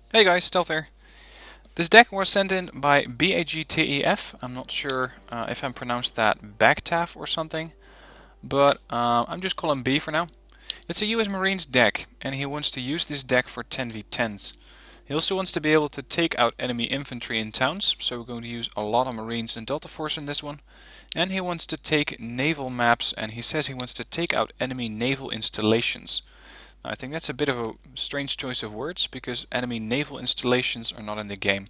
Hey guys, Stealth here. This deck was sent in by BAG TAF. I'm not sure if I pronounced that BAG TAF or something, but I'm just calling B for now. It's a US Marines deck, and he wants to use this deck for 10v10s. He also wants to be able to take out enemy infantry in towns, so we're going to use a lot of Marines and Delta Force in this one. And he wants to take naval maps, and he says he wants to take out enemy naval installations. I think that's a bit of a strange choice of words because enemy naval installations are not in the game.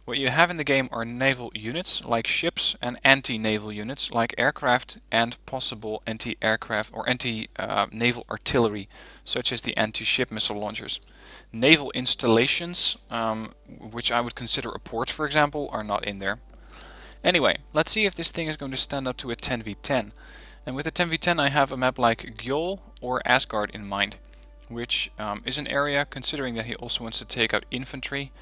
What you have in the game are naval units like ships and anti-naval units like aircraft and possible anti-aircraft or anti-naval artillery such as the anti-ship missile launchers. Naval installations, which I would consider a port for example, are not in there. Anyway, let's see if this thing is going to stand up to a 10v10. And with a 10v10 I have a map like Gjol or Asgard in mind, which is an area, considering that he also wants to take out infantry.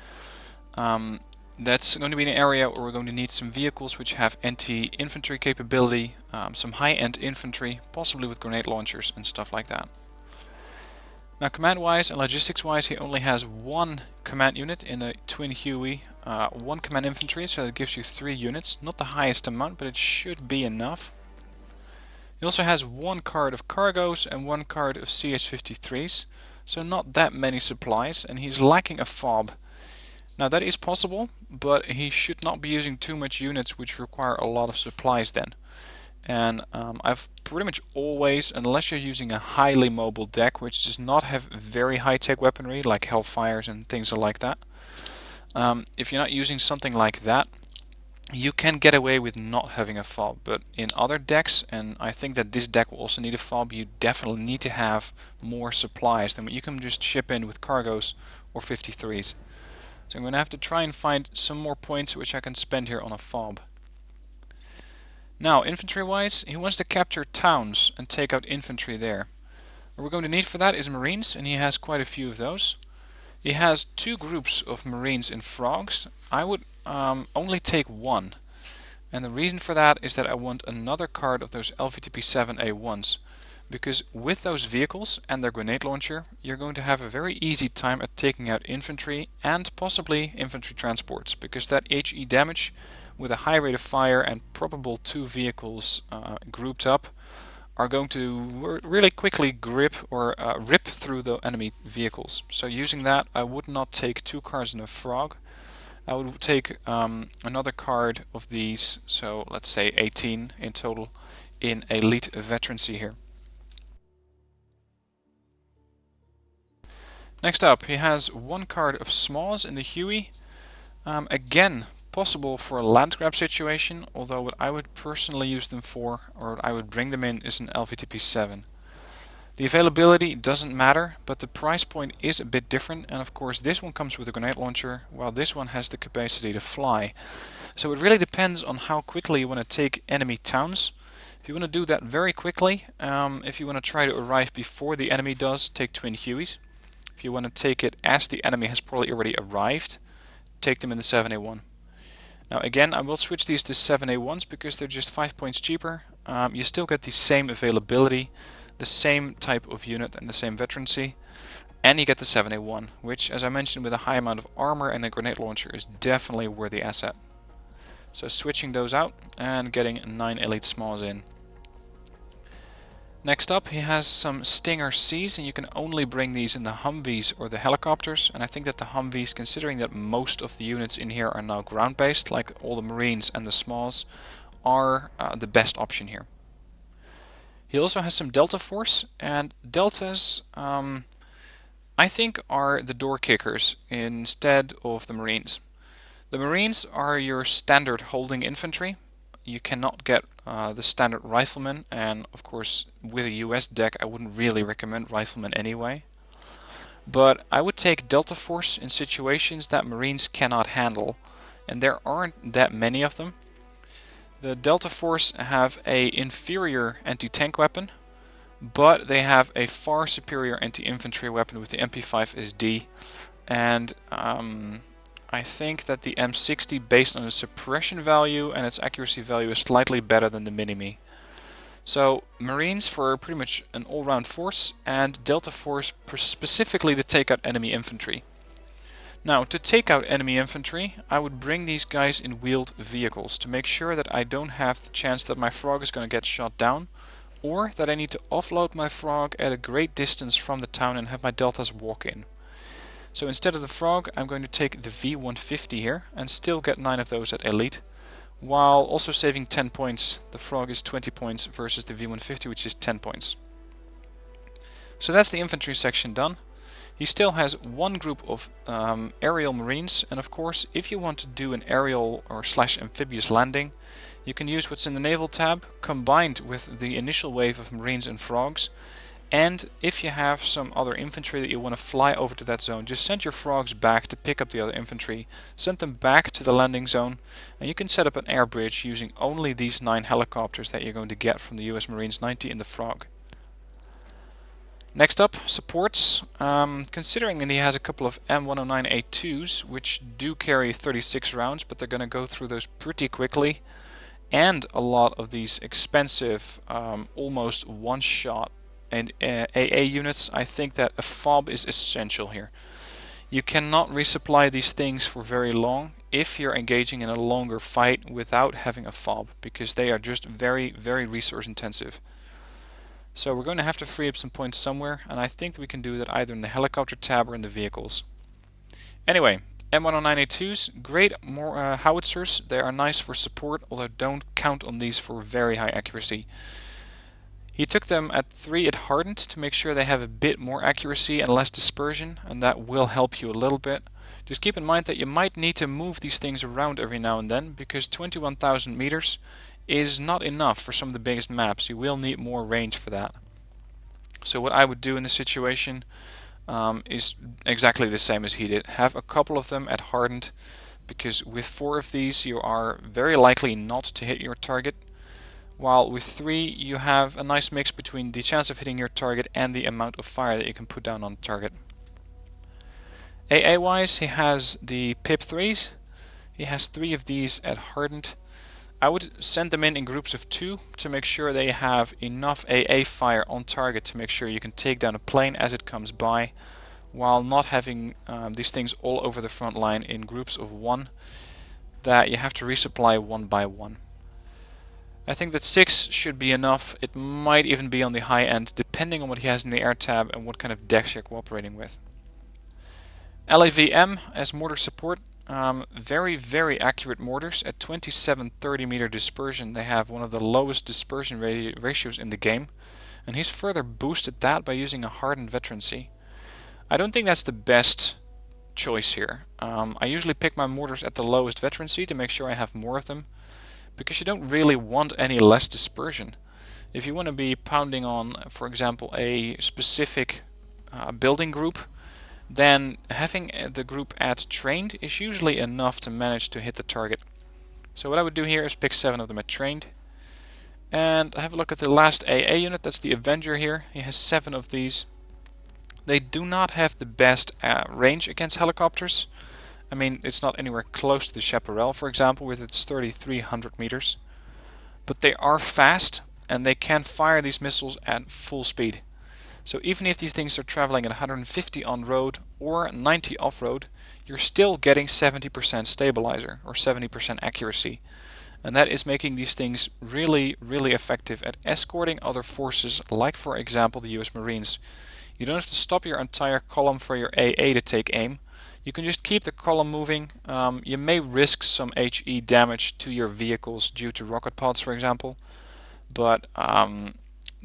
That's going to be an area where we're going to need some vehicles which have anti-infantry capability, some high-end infantry, possibly with grenade launchers and stuff like that. Now command-wise and logistics-wise he only has one command unit in the Twin Huey, one command infantry, so that gives you 3 units. Not the highest amount, but it should be enough. He also has one card of cargoes and one card of CS-53s, so not that many supplies, and he's lacking a fob. Now that is possible, but he should not be using too much units which require a lot of supplies then. And I've pretty much always, unless you're using a highly mobile deck which does not have very high-tech weaponry like Hellfires and things like that, if you're not using something like that, you can get away with not having a fob, but in other decks, and I think that this deck will also need a fob, you definitely need to have more supplies than what you can just ship in with cargoes or 53s. So I'm going to have to try and find some more points which I can spend here on a fob. Now, infantry-wise, he wants to capture towns and take out infantry there. What we're going to need for that is Marines, and he has quite a few of those. He has 2 groups of Marines in frogs. I would only take one, and the reason for that is that I want another card of those LVTP-7A1s, because with those vehicles and their grenade launcher you're going to have a very easy time at taking out infantry and possibly infantry transports, because that HE damage with a high rate of fire and probable 2 vehicles grouped up are going to really quickly rip through the enemy vehicles. So using that, I would not take 2 cards in a frog. I would take another card of these, so let's say 18 in total, in Elite Veterancy here. Next up, he has 1 card of Smalls in the Huey. Again, possible for a land grab situation, although what I would personally use them for, or what I would bring them in, is an LVTP-7. The availability doesn't matter, but the price point is a bit different, and of course this one comes with a grenade launcher, while this one has the capacity to fly. So it really depends on how quickly you want to take enemy towns. If you want to do that very quickly, if you want to try to arrive before the enemy does, take Twin Hueys. If you want to take it as the enemy has probably already arrived, take them in the 7A1. Now again, I will switch these to 7A1s because they're just 5 points cheaper. You still get the same availability, the same type of unit and the same veterancy, and you get the 7A1, which, as I mentioned, with a high amount of armor and a grenade launcher is definitely a worthy asset. So switching those out and getting 9 Elite Smalls in. Next up, he has some Stinger Cs, and you can only bring these in the Humvees or the helicopters, and I think that the Humvees, considering that most of the units in here are now ground-based, like all the Marines and the Smalls, are the best option here. He also has some Delta Force, and Deltas, I think, are the door kickers instead of the Marines. The Marines are your standard holding infantry. You cannot get the standard rifleman, and of course with a US deck I wouldn't really recommend riflemen anyway. But I would take Delta Force in situations that Marines cannot handle, and there aren't that many of them. The Delta Force have a inferior anti-tank weapon, but they have a far superior anti-infantry weapon with the MP5 SD, and I think that the M60, based on its suppression value and its accuracy value, is slightly better than the Mini-Me. So Marines for pretty much an all-round force, and Delta Force specifically to take out enemy infantry. Now, to take out enemy infantry, I would bring these guys in wheeled vehicles to make sure that I don't have the chance that my frog is going to get shot down, or that I need to offload my frog at a great distance from the town and have my deltas walk in. So instead of the frog, I'm going to take the V150 here and still get 9 of those at elite, while also saving 10 points. The frog is 20 points versus the V150, which is 10 points. So that's the infantry section done. He still has one group of aerial marines, and of course if you want to do an aerial or / amphibious landing, you can use what's in the naval tab combined with the initial wave of marines and frogs. And if you have some other infantry that you want to fly over to that zone, just send your frogs back to pick up the other infantry, send them back to the landing zone, and you can set up an air bridge using only these 9 helicopters that you're going to get from the US Marines 90 in the frog. Next up, supports. Considering that he has a couple of M109A2s, which do carry 36 rounds, but they're going to go through those pretty quickly, and a lot of these expensive, almost one-shot and AA units, I think that a fob is essential here. You cannot resupply these things for very long if you're engaging in a longer fight without having a fob, because they are just very, very resource intensive. So we're going to have to free up some points somewhere, and I think that we can do that either in the helicopter tab or in the vehicles. Anyway, M109A2s, great howitzers. They are nice for support, although don't count on these for very high accuracy. He took them at 3 at hardened to make sure they have a bit more accuracy and less dispersion, and that will help you a little bit. Just keep in mind that you might need to move these things around every now and then, because 21,000 meters is not enough for some of the biggest maps. You will need more range for that. So what I would do in this situation is exactly the same as he did. Have a couple of them at hardened, because with 4 of these you are very likely not to hit your target, while with 3 you have a nice mix between the chance of hitting your target and the amount of fire that you can put down on the target. AA wise, he has the PIP 3s. He has 3 of these at hardened. I would send them in groups of 2 to make sure they have enough AA fire on target to make sure you can take down a plane as it comes by, while not having these things all over the front line in groups of 1 that you have to resupply one by one. I think that 6 should be enough. It might even be on the high end depending on what he has in the air tab and what kind of decks you're cooperating with. LAVM as mortar support. Very, very accurate mortars at 27-30 meter dispersion. They have one of the lowest dispersion ratios in the game, and he's further boosted that by using a hardened veterancy. I don't think that's the best choice here. I usually pick my mortars at the lowest veterancy to make sure I have more of them, because you don't really want any less dispersion. If you want to be pounding on, for example, a specific building group, then having the group at trained is usually enough to manage to hit the target. So what I would do here is pick 7 of them at trained. And have a look at the last AA unit, that's the Avenger here. He has 7 of these. They do not have the best range against helicopters. I mean, it's not anywhere close to the Chaparral, for example, with its 3,300 meters. But they are fast, and they can fire these missiles at full speed. So even if these things are traveling at 150 on-road or 90 off-road, you're still getting 70% stabilizer, or 70% accuracy. And that is making these things really, really effective at escorting other forces, like for example the US Marines. You don't have to stop your entire column for your AA to take aim. You can just keep the column moving. You may risk some HE damage to your vehicles due to rocket pods, for example. But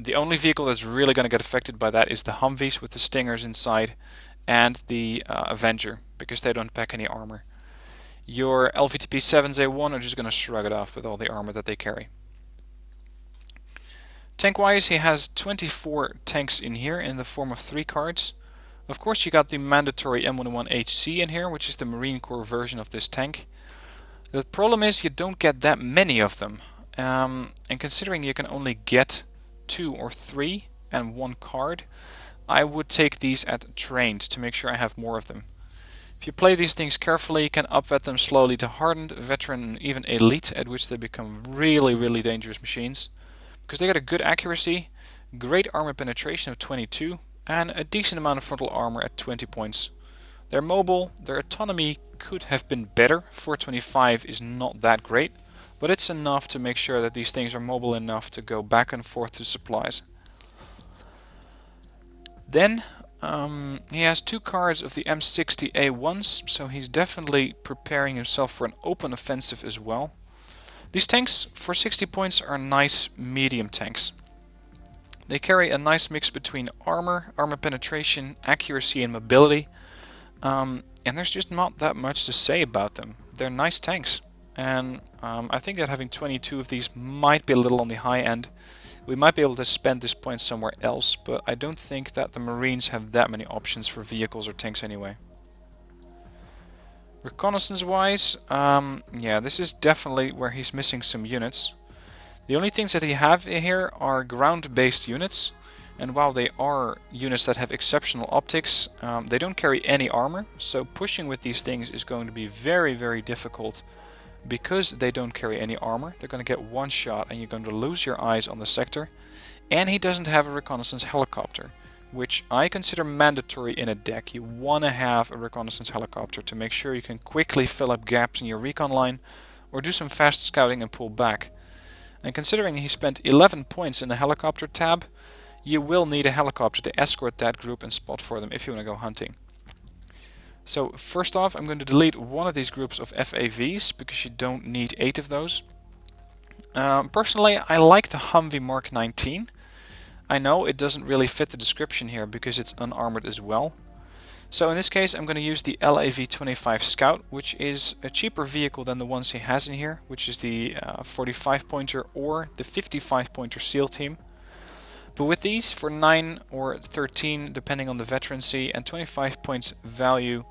the only vehicle that's really going to get affected by that is the Humvees with the Stingers inside and the Avenger, because they don't pack any armor. Your LVTP-7s A1 are just going to shrug it off with all the armor that they carry. Tank-wise, he has 24 tanks in here in the form of 3 cards. Of course, you got the mandatory M101HC in here, which is the Marine Corps version of this tank. The problem is you don't get that many of them. And considering you can only get 2 or 3 and 1 card, I would take these at trained to make sure I have more of them. If you play these things carefully, you can upvet them slowly to hardened, veteran, and even elite, at which they become really, really dangerous machines. Because they got a good accuracy, great armor penetration of 22, and a decent amount of frontal armor at 20 points. They're mobile, their autonomy could have been better. 425 is not that great, but it's enough to make sure that these things are mobile enough to go back and forth to supplies. Then he has 2 cards of the M60A1s, so he's definitely preparing himself for an open offensive as well. These tanks for 60 points are nice medium tanks. They carry a nice mix between armor penetration, accuracy and mobility. And there's just not that much to say about them. They're nice tanks. And I think that having 22 of these might be a little on the high end. We might be able to spend this point somewhere else, but I don't think that the Marines have that many options for vehicles or tanks anyway. Reconnaissance wise, yeah, this is definitely where he's missing some units. The only things that he have here are ground-based units, and while they are units that have exceptional optics, they don't carry any armor, so pushing with these things is going to be very, very difficult because they don't carry any armor. They're going to get one shot and you're going to lose your eyes on the sector. And he doesn't have a reconnaissance helicopter, which I consider mandatory in a deck. You want to have a reconnaissance helicopter to make sure you can quickly fill up gaps in your recon line or do some fast scouting and pull back. And considering he spent 11 points in the helicopter tab, you will need a helicopter to escort that group and spot for them if you want to go hunting. So first off, I'm going to delete one of these groups of FAVs because you don't need 8 of those. Personally, I like the Humvee Mark 19. I know it doesn't really fit the description here because it's unarmored as well. So in this case I'm going to use the LAV-25 Scout, which is a cheaper vehicle than the ones he has in here, which is the 45 pointer or the 55 pointer SEAL team. But with these, for 9 or 13 depending on the veterancy and 25 points value,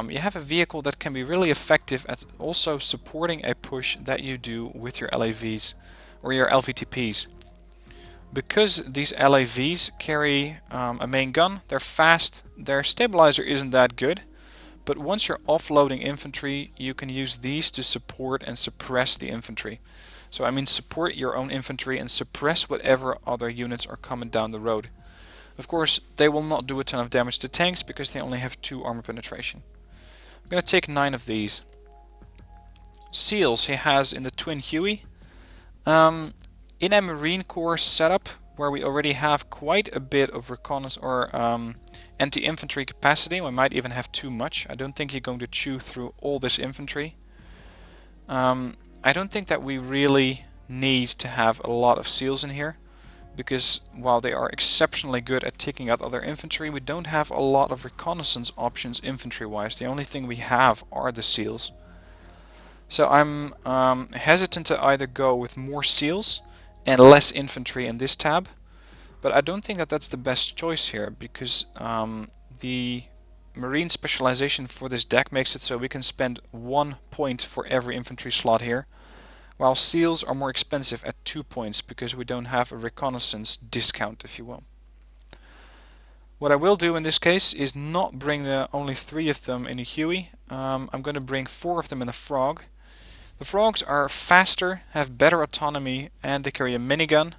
you have a vehicle that can be really effective at also supporting a push that you do with your LAVs or your LVTPs. Because these LAVs carry a main gun, they're fast, their stabilizer isn't that good, but once you're offloading infantry, you can use these to support and suppress the infantry. So I mean support your own infantry and suppress whatever other units are coming down the road. Of course, they will not do a ton of damage to tanks because they only have 2 armor penetration. I'm going to take 9 of these. SEALs he has in the Twin Huey. In a Marine Corps setup, where we already have quite a bit of reconnaissance or anti-infantry capacity, we might even have too much. I don't think you're going to chew through all this infantry. I don't think that we really need to have a lot of SEALs in here, because while they are exceptionally good at taking out other infantry, we don't have a lot of reconnaissance options infantry-wise. The only thing we have are the SEALs. So I'm hesitant to either go with more SEALs and less infantry in this tab, but I don't think that that's the best choice here, because the Marine specialization for this deck makes it so we can spend 1 point for every infantry slot here, while SEALs are more expensive at 2 points because we don't have a reconnaissance discount, if you will. What I will do in this case is not bring the only 3 of them in a Huey. I'm going to bring 4 of them in the Frog. The Frogs are faster, have better autonomy, and they carry a minigun.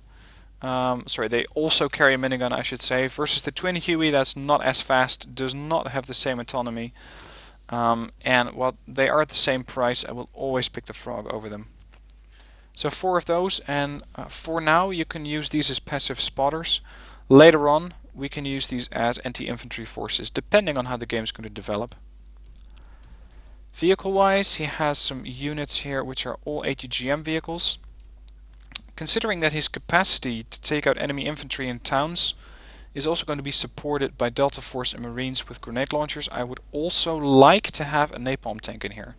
They also carry a minigun, I should say, versus the Twin Huey that's not as fast, does not have the same autonomy. And while they are at the same price, I will always pick the Frog over them. So 4 of those, and for now you can use these as passive spotters. Later on we can use these as anti-infantry forces, depending on how the game is going to develop. Vehicle-wise, he has some units here which are all ATGM vehicles. Considering that his capacity to take out enemy infantry in towns is also going to be supported by Delta Force and Marines with grenade launchers, I would also like to have a napalm tank in here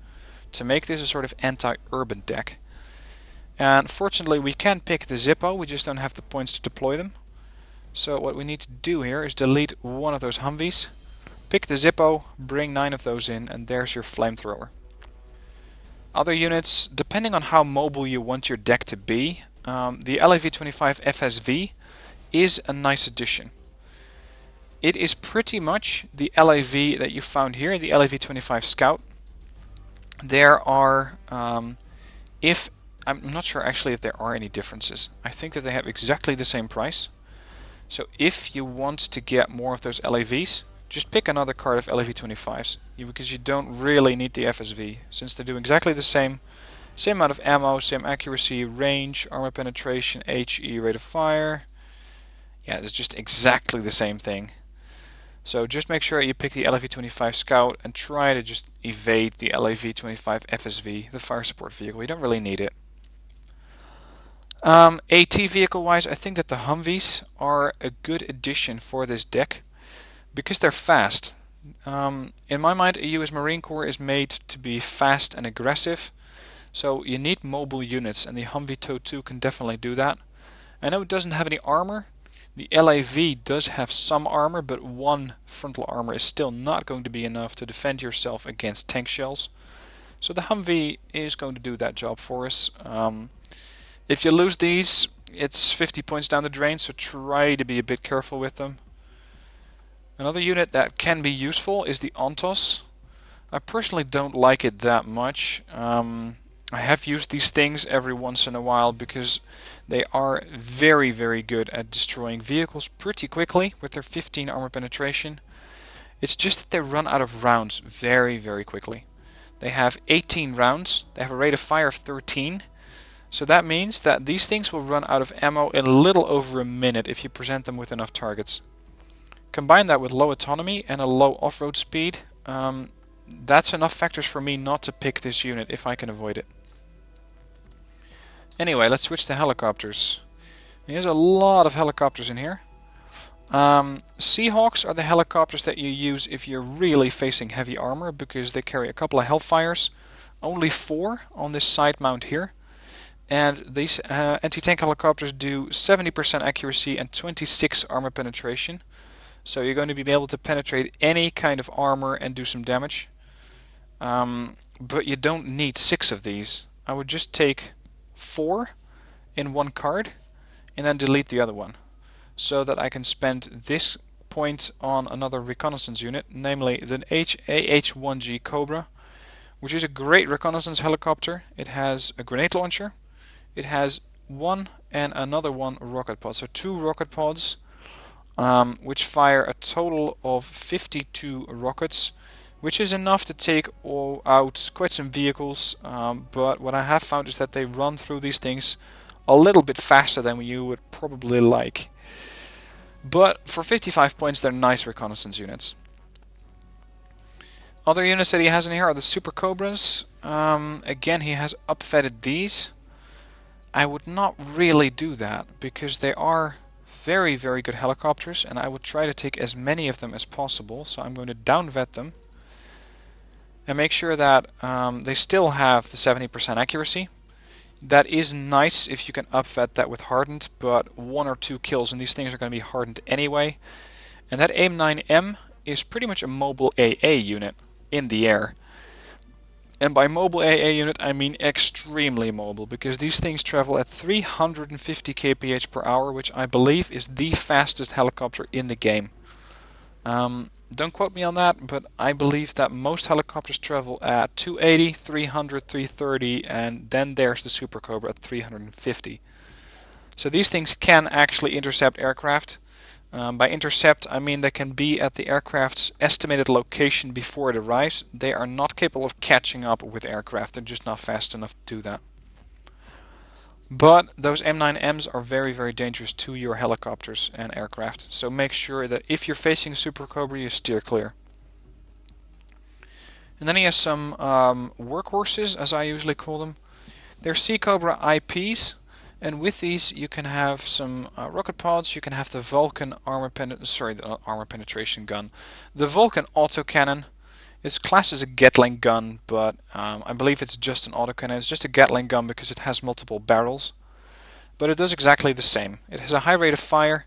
to make this a sort of anti-urban deck. And fortunately we can pick the Zippo, we just don't have the points to deploy them. So what we need to do here is delete one of those Humvees, pick the Zippo, bring 9 of those in, and there's your flamethrower. Other units, depending on how mobile you want your deck to be, the LAV-25 FSV is a nice addition. It is pretty much the LAV that you found here, the LAV-25 Scout. There are, I'm not sure actually if there are any differences. I think that they have exactly the same price. So if you want to get more of those LAVs, just pick another card of LAV-25s, because you don't really need the FSV, since they do exactly the same. Same amount of ammo, same accuracy, range, armor penetration, HE, rate of fire. Yeah, it's just exactly the same thing. So just make sure you pick the LAV-25 Scout and try to just evade the LAV-25 FSV, the fire support vehicle. You don't really need it. AT vehicle wise, I think that the Humvees are a good addition for this deck because they're fast. In my mind, a US Marine Corps is made to be fast and aggressive, so you need mobile units, and the Humvee TOW 2 can definitely do that. I know it doesn't have any armor. The LAV does have some armor, but one frontal armor is still not going to be enough to defend yourself against tank shells. So the Humvee is going to do that job for us. If you lose these, it's 50 points down the drain, so try to be a bit careful with them. Another unit that can be useful is the Antos. I personally don't like it that much. I have used these things every once in a while because they are very, very good at destroying vehicles pretty quickly with their 15 armor penetration. It's just that they run out of rounds very, very quickly. They have 18 rounds, they have a rate of fire of 13, so that means that these things will run out of ammo in a little over a minute if you present them with enough targets. Combine that with low autonomy and a low off-road speed, that's enough factors for me not to pick this unit if I can avoid it. Anyway, let's switch to helicopters. There's a lot of helicopters in here. Seahawks are the helicopters that you use if you're really facing heavy armor, because they carry a couple of Hellfires. Only 4 on this side mount here. And these anti-tank helicopters do 70% accuracy and 26 armor penetration. So you're going to be able to penetrate any kind of armor and do some damage. But you don't need 6 of these. I would just take 4 in one card and then delete the other one, so that I can spend this point on another reconnaissance unit, namely the AH-1G Cobra, which is a great reconnaissance helicopter. It has a grenade launcher, it has one and another one rocket pod, so 2 rocket pods, which fire a total of 52 rockets, which is enough to take out quite some vehicles, but what I have found is that they run through these things a little bit faster than you would probably like. But for 55 points, they're nice reconnaissance units. Other units that he has in here are the Super Cobras. Again, he has upfetted these. I would not really do that, because they are very, very good helicopters, and I would try to take as many of them as possible, so I'm going to downvet them. And make sure that they still have the 70% accuracy. That is nice if you can upvet that with hardened, but 1 or 2 kills and these things are going to be hardened anyway. And that AIM-9M is pretty much a mobile AA unit in the air. And by mobile AA unit I mean extremely mobile, because these things travel at 350 kph per hour, which I believe is the fastest helicopter in the game. Don't quote me on that, but I believe that most helicopters travel at 280, 300, 330, and then there's the Super Cobra at 350. So these things can actually intercept aircraft. By intercept, I mean they can be at the aircraft's estimated location before it arrives. They are not capable of catching up with aircraft, they're just not fast enough to do that. But those M9Ms are very, very dangerous to your helicopters and aircraft, so make sure that if you're facing a Super Cobra, you steer clear. And then he has some workhorses, as I usually call them. They're Sea Cobra IPs, and with these you can have some rocket pods. You can have the Vulcan penetration gun, the Vulcan autocannon. It's classed as a Gatling gun, but I believe it's just an autocannon. It's just a Gatling gun because it has multiple barrels. But it does exactly the same. It has a high rate of fire,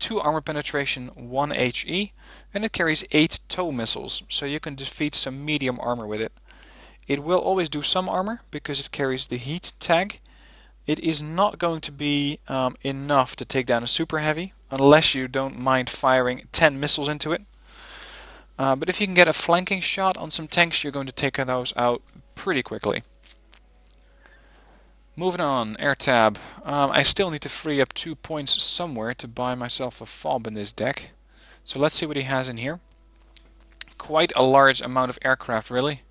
2 armor penetration, 1 HE, and it carries 8 tow missiles, so you can defeat some medium armor with it. It will always do some armor because it carries the heat tag. It is not going to be enough to take down a super heavy, unless you don't mind firing 10 missiles into it. But if you can get a flanking shot on some tanks, you're going to take those out pretty quickly. Moving on, air tab. I still need to free up 2 points somewhere to buy myself a fob in this deck. So let's see what he has in here. Quite a large amount of aircraft, really.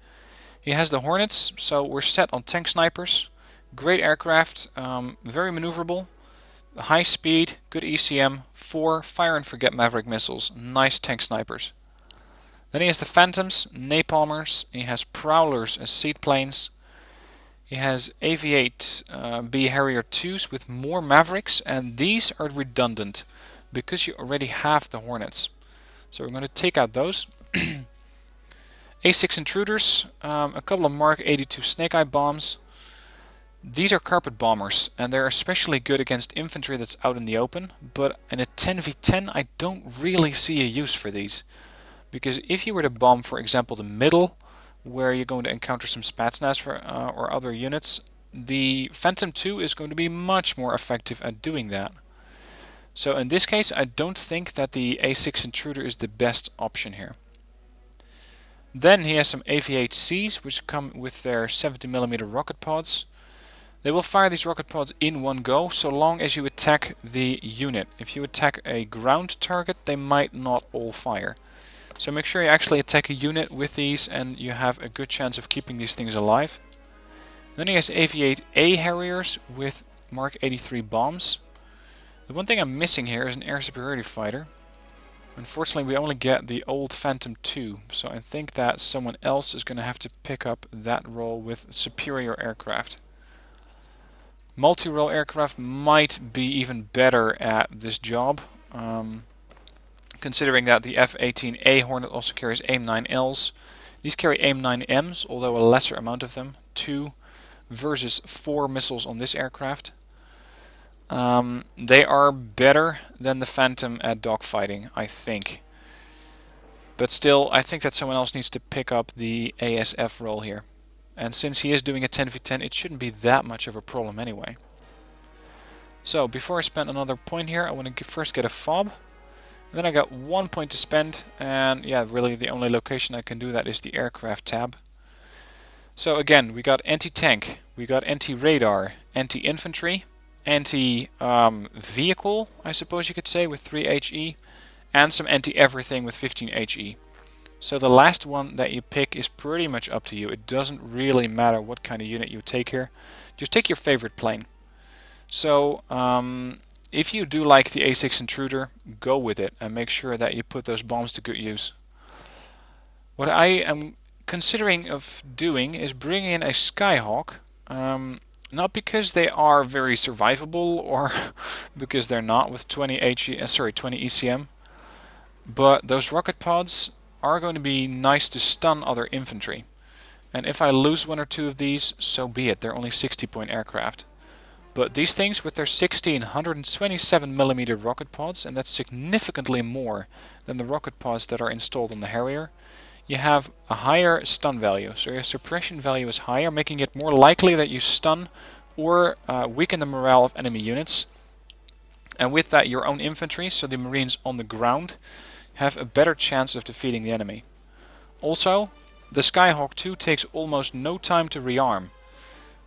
He has the Hornets, so we're set on tank snipers. Great aircraft, very maneuverable, high speed, good ECM, 4 fire and forget Maverick missiles, nice tank snipers. Then he has the Phantoms, napalmers, he has Prowlers as seaplanes. He has AV-8 B Harrier 2s with more Mavericks, and these are redundant because you already have the Hornets. So we're going to take out those. A6 intruders, a couple of Mark 82 Snake Eye bombs. These are carpet bombers, and they're especially good against infantry that's out in the open, but in a 10v10 I don't really see a use for these. Because if you were to bomb, for example, the middle, where you're going to encounter some Spetsnaz or other units, the Phantom 2 is going to be much more effective at doing that. So in this case, I don't think that the A6 intruder is the best option here. Then he has some AV-8Cs, which come with their 70mm rocket pods. They will fire these rocket pods in one go, so long as you attack the unit. If you attack a ground target, they might not all fire. So make sure you actually attack a unit with these, and you have a good chance of keeping these things alive. Then he has AV-8A Harriers with Mark 83 bombs. The one thing I'm missing here is an air superiority fighter. Unfortunately, we only get the old Phantom 2, so I think that someone else is going to have to pick up that role with superior aircraft. Multi-role aircraft might be even better at this job, considering that the F-18A Hornet also carries AIM-9Ls. These carry AIM-9Ms, although a lesser amount of them, 2 versus 4 missiles on this aircraft. They are better than the Phantom at dogfighting, I think. But still, I think that someone else needs to pick up the ASF role here. And since he is doing a 10v10, it shouldn't be that much of a problem anyway. So, before I spend another point here, I want to first get a fob. And then I got 1 point to spend, and yeah, really the only location I can do that is the aircraft tab. So again, we got anti-tank, we got anti-radar, anti-infantry, anti-vehicle, I suppose you could say, with 3 HE, and some anti-everything with 15 HE. So the last one that you pick is pretty much up to you. It doesn't really matter what kind of unit you take here. Just take your favorite plane. So if you do like the A6 intruder, go with it and make sure that you put those bombs to good use. What I am considering of doing is bringing in a Skyhawk. Not because they are very survivable or because they're not with 20 ECM, but those rocket pods are going to be nice to stun other infantry. And if I lose 1 or 2 of these, so be it. They're only 60-point aircraft. But these things with their 127mm rocket pods, and that's significantly more than the rocket pods that are installed on the Harrier, you have a higher stun value. So your suppression value is higher, making it more likely that you stun or weaken the morale of enemy units. And with that, your own infantry, so the Marines on the ground, have a better chance of defeating the enemy. Also, the Skyhawk 2 takes almost no time to rearm.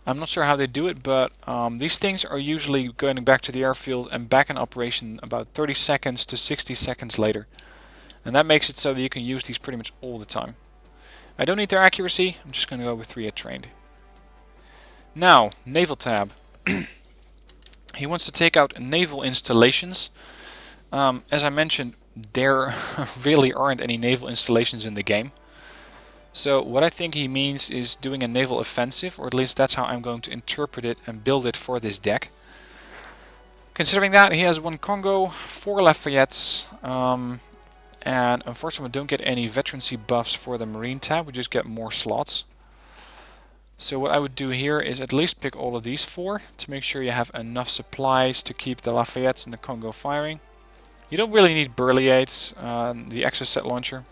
I'm not sure how they do it, but these things are usually going back to the airfield and back in operation about 30 seconds to 60 seconds later. And that makes it so that you can use these pretty much all the time. I don't need their accuracy, I'm just going to go with 3 at trained. Now, naval tab. He wants to take out naval installations. As I mentioned, there really aren't any naval installations in the game. So what I think he means is doing a naval offensive, or at least that's how I'm going to interpret it and build it for this deck. Considering that, he has 1 Congo, 4 Lafayettes, and unfortunately we don't get any veterancy buffs for the Marine tab, we just get more slots. So what I would do here is at least pick all of these 4 to make sure you have enough supplies to keep the Lafayettes and the Congo firing. You don't really need Burley 8s, the Exocet launcher.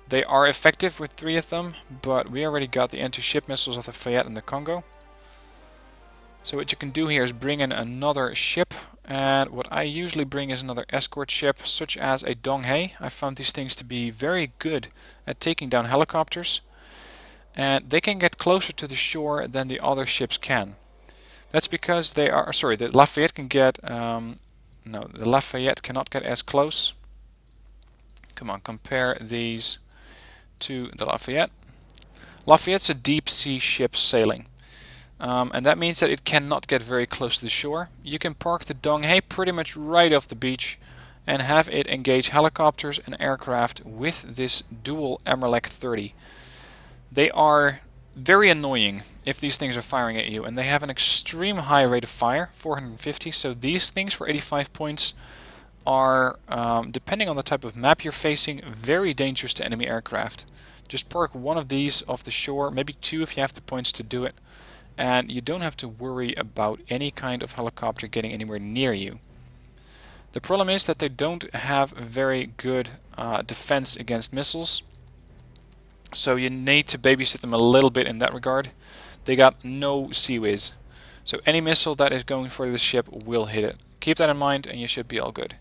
They are effective with 3 of them, but we already got the anti-ship missiles of the Fayette and the Congo. So what you can do here is bring in another ship, and what I usually bring is another escort ship, such as a Donghae. I found these things to be very good at taking down helicopters, and they can get closer to the shore than the other ships can. That's because they are, the Lafayette can get, no, the Lafayette cannot get as close. Come on, compare these. to the Lafayette. Lafayette's a deep sea ship sailing. And that means that it cannot get very close to the shore. You can park the Donghae pretty much right off the beach and have it engage helicopters and aircraft with this dual Emerlek 30. They are very annoying if these things are firing at you, and they have an extreme high rate of fire, 450, so these things for 85 points are, depending on the type of map you're facing, very dangerous to enemy aircraft. Just park one of these off the shore, maybe two if you have the points to do it, and you don't have to worry about any kind of helicopter getting anywhere near you. The problem is that they don't have very good defense against missiles, so you need to babysit them a little bit in that regard. They got no sea whiz, so any missile that is going for this ship will hit it. Keep that in mind and you should be all good.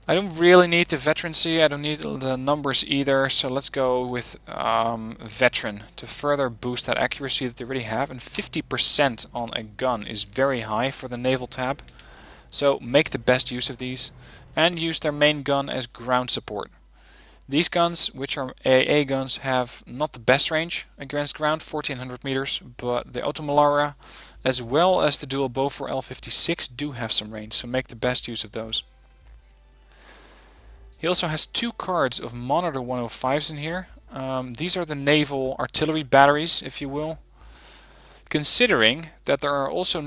I don't really need the veterancy, I don't need the numbers either, so let's go with veteran to further boost that accuracy that they already have, and 50% on a gun is very high for the naval tab, so make the best use of these and use their main gun as ground support. These guns, which are AA guns, have not the best range against ground, 1400 meters, but the Automalara as well as the dual Beaufort L56 do have some range, so make the best use of those. He also has two cards of Monitor 105s in here. These are the naval artillery batteries, if you will. Considering that there are also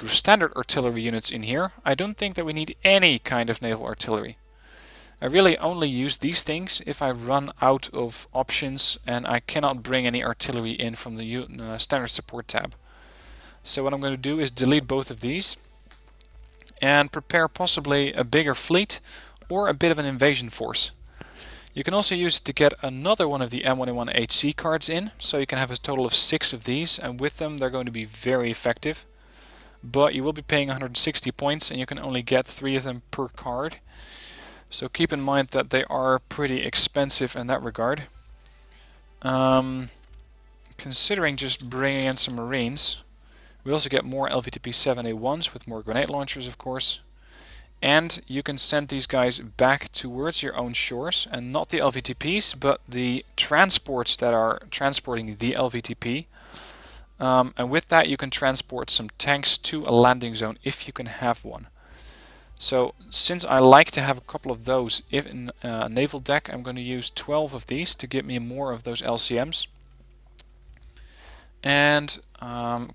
standard artillery units in here, I don't think that we need any kind of naval artillery. I really only use these things if I run out of options and I cannot bring any artillery in from the standard support tab. So what I'm going to do is delete both of these and prepare possibly a bigger fleet or a bit of an invasion force. You can also use it to get another one of the M1A1HC cards in, so you can have a total of 6 of these, and with them they're going to be very effective. But you will be paying 160 points and you can only get 3 of them per card. So keep in mind that they are pretty expensive in that regard. Considering just bringing in some Marines, we also get more LVTP-7A1s with more grenade launchers, of course. And you can send these guys back towards your own shores, and not the LVTPs, but the transports that are transporting the LVTP. And with that you can transport some tanks to a landing zone if you can have one. So since I like to have a couple of those in a naval deck, I'm going to use 12 of these to get me more of those LCMs. And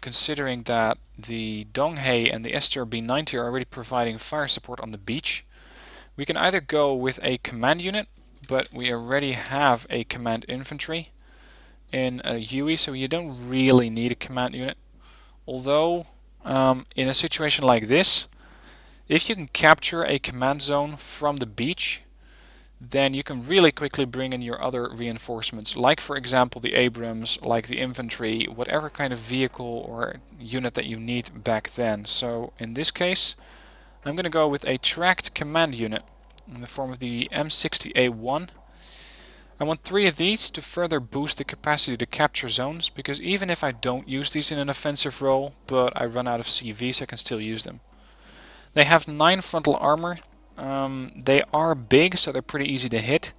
considering that the Donghae and the STR-B90 are already providing fire support on the beach, we can either go with a command unit, but we already have a command infantry in a Huey, so you don't really need a command unit. Although, in a situation like this, if you can capture a command zone from the beach, then you can really quickly bring in your other reinforcements, like for example the Abrams, like the infantry, whatever kind of vehicle or unit that you need back then. So in this case I'm going to go with a tracked command unit in the form of the M60A1. I want 3 of these to further boost the capacity to capture zones, because even if I don't use these in an offensive role, but I run out of CVs, I can still use them. They have 9 frontal armor. They are big, so they're pretty easy to hit.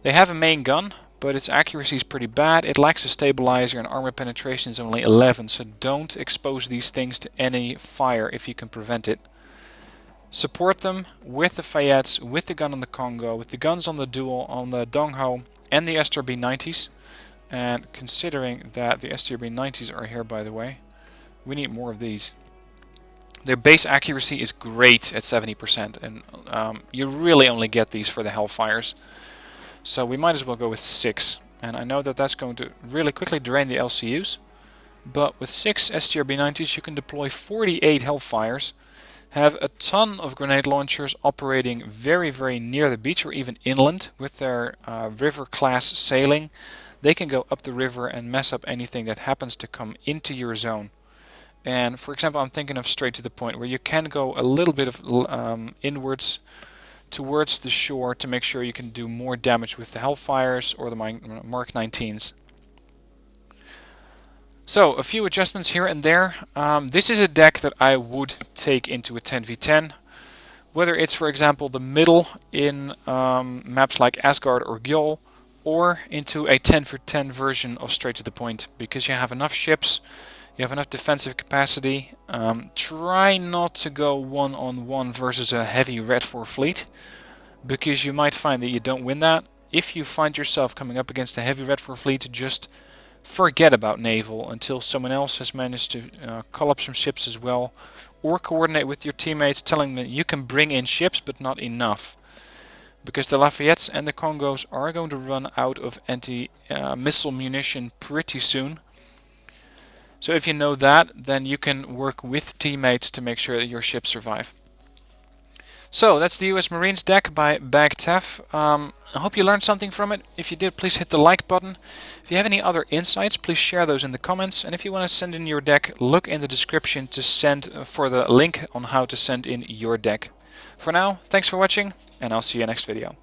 They have a main gun, but its accuracy is pretty bad. It lacks a stabilizer and armor penetration is only 11, so don't expose these things to any fire if you can prevent it. Support them with the Fayettes, with the gun on the Congo, with the guns on the dual, on the Donghae and the STR-B90s. And considering that the STR-B90s are here, by the way, we need more of these. Their base accuracy is great at 70%, and you really only get these for the Hellfires. So we might as well go with 6. And I know that that's going to really quickly drain the LCUs, but with 6 STR-B90s you can deploy 48 Hellfires, have a ton of grenade launchers operating very, very near the beach or even inland with their river class sailing. They can go up the river and mess up anything that happens to come into your zone. And for example, I'm thinking of Straight to the Point, where you can go a little bit of inwards towards the shore to make sure you can do more damage with the Hellfires or the Mark 19s. So, a few adjustments here and there. This is a deck that I would take into a 10v10. Whether it's, for example, the middle in maps like Asgard or Gjol, or into a 10 for 10 version of straight to the point, because you have enough ships, you have enough defensive capacity. Try not to go one-on-one versus a heavy Red 4 fleet, because you might find that you don't win that. If you find yourself coming up against a heavy Red 4 fleet, just forget about naval until someone else has managed to call up some ships as well, or coordinate with your teammates telling them you can bring in ships but not enough, because the Lafayettes and the Congos are going to run out of anti-missile munition pretty soon. So if you know that, then you can work with teammates to make sure that your ships survive. So that's the US Marines deck by BAG TAF. I hope you learned something from it. If you did, please hit the like button. If you have any other insights, please share those in the comments. And if you want to send in your deck, look in the description to send for the link on how to send in your deck. For now, thanks for watching, and I'll see you next video.